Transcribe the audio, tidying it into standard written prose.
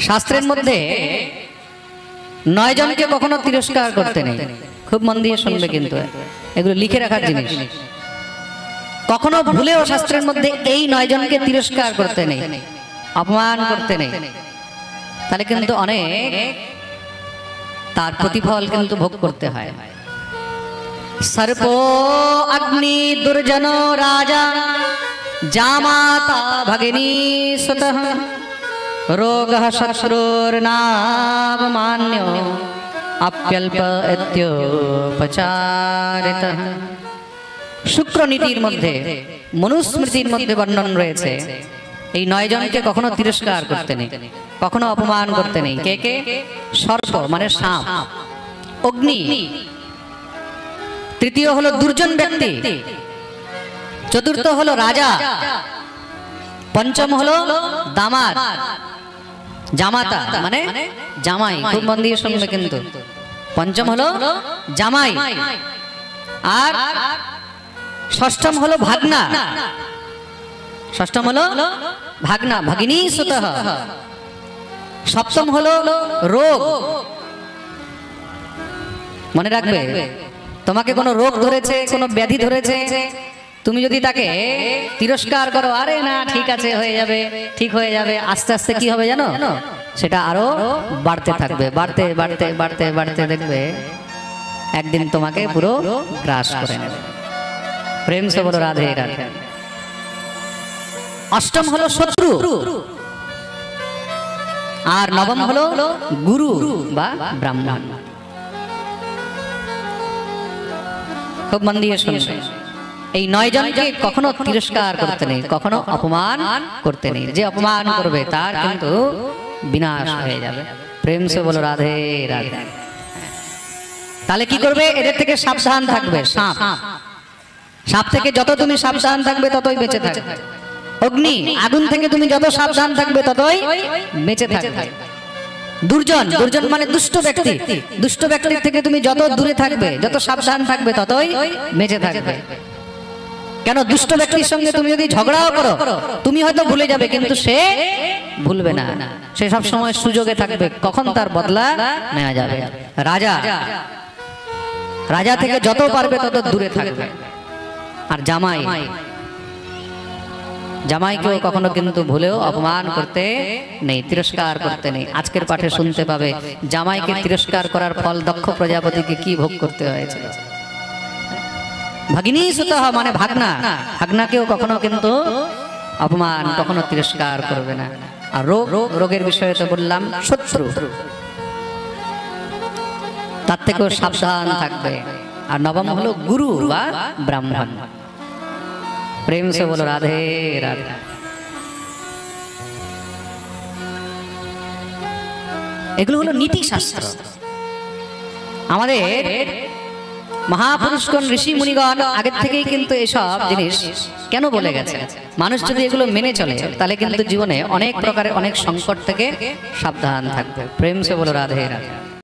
শাস্ত্রের মধ্যে 9 জনকে কখনো তিরস্কার করতে নেই। খুব মন দিয়ে শুনবে, কিন্তু এগুলো লিখে রাখার জিনিস। কখনো ভুলেও শাস্ত্রের মধ্যে এই 9 জনকে তিরস্কার করতে নেই, অপমান করতে নেই। তাহলে কিন্তু অনেক তার প্রতিফল কিন্তু ভোগ করতে হয়। সর্পো অগ্নি দুর্জন রাজা জামাতা ভগিনী সুতঃ রোগঃ শত্রুর্নাবমান্য অপ্যল্প ইত্যোপচারিতঃ। শুক্রনীতির মধ্যে, মনুস্মৃতির মধ্যে বর্ণন রয়েছে এই 9 জনকে কখনো তিরস্কার করতে নেই, কখনো অপমান করতে নেই। কে কে? সর্প মানে সাপ, অগ্নি, তৃতীয় হলো দুর্জন ব্যক্তি, চতুর্থ হলো রাজা, পঞ্চম হলো দামাত, জামাতা মানে জামাই। খুব মন দিয়ে শুনবে কিন্তু। পঞ্চম হলো জামাই, আর ষষ্ঠম হলো ভাগনা। ষষ্ঠম হলো ভাগনা, ভগিনী সুতঃ। সপ্তম হলো রোগ। মনে রাখবে, তোমাকে কোনো রোগ ধরেছে, কোনো ব্যাধি ধরেছে, তুমি যদি তাকে তিরস্কার করো, আরে না ঠিক আছে, হয়ে যাবে, ঠিক হয়ে যাবে, আস্তে আস্তে কি হবে জানো? সেটা আরো বাড়তে থাকবে, বাড়তে বাড়তে বাড়তে বাড়তে দেখবে একদিন তোমাকে পুরো গ্রাস করে নেবে। প্রেম সে বলো রাধে রাধে। অষ্টম হলো শত্রু, আর নবম হলো গুরু বা ব্রাহ্মণ। খুব মন দিয়ে শুনবে, এই 9 জনকে কখনো তিরস্কার করতে নেই, কখনো অপমান করতে নেই। যে অপমান করবে তার কিন্তু বিনাশ হয়ে যাবে। প্রেম সে বলো রাধে রাধে। তাহলে কি করবে? এদের থেকে সাবধান থাকবে। সাপ, সাপ থেকে যত তুমি সাবধান থাকবে ততই বেঁচে থাকবে। অগ্নি, আগুন থেকে তুমি যত সাবধান থাকবে ততই বেঁচে থাকবে। দুর্জন, দুর্জন মানে দুষ্ট ব্যক্তি, দুষ্ট ব্যক্তির থেকে তুমি যত দূরে থাকবে, যত সাবধান থাকবে ততই বেঁচে থাকবে। কেন? দুষ্ট ব্যক্তির সঙ্গে তুমি যদি ঝগড়াও করো, তুমি হয়তো ভুলে যাবে, কিন্তু সে ভুলবে না। সে সব সময় সুযোগে থাকবে কখন তার বদলা নেওয়া যাবে। রাজা, রাজা থেকে যত পারবে তত দূরে থাকবে। আর জামাই, জামাইকেও কখনো কিন্তু ভুলেও অপমান করতে নেই, তিরস্কার করতে নেই। আজকের পাঠে শুনতে পাবে জামাইকে তিরস্কার করার ফল দক্ষ প্রজাপতিকে কি ভোগ করতে হয়েছে। ভগিনী সুতঃ মানে ভাগনা, ভাগনাকেও কখনো কিন্তু অপমান, কখনো তিরস্কার করবে না। আর রোগ, রোগের বিষয়ে তো বললাম, শত্রু, তার থেকেও সাবধান থাকবে। আর নবম হলো গুরু বা ব্রাহ্মণ। প্রেম সে বলো রাধে রাধে। এগুলো হলো নীতি শাস্ত্র। আমাদের মহাপুরুষগণ, ঋষি মুনিগণ আগের থেকেই কিন্তু এসব জিনিস কেন বলে গেছে? মানুষ যদি এগুলো মেনে চলে তাহলে কিন্তু জীবনে অনেক প্রকারের অনেক সংকট থেকে সাবধান থাকবে। প্রেম সে বলো রাধে রাধে।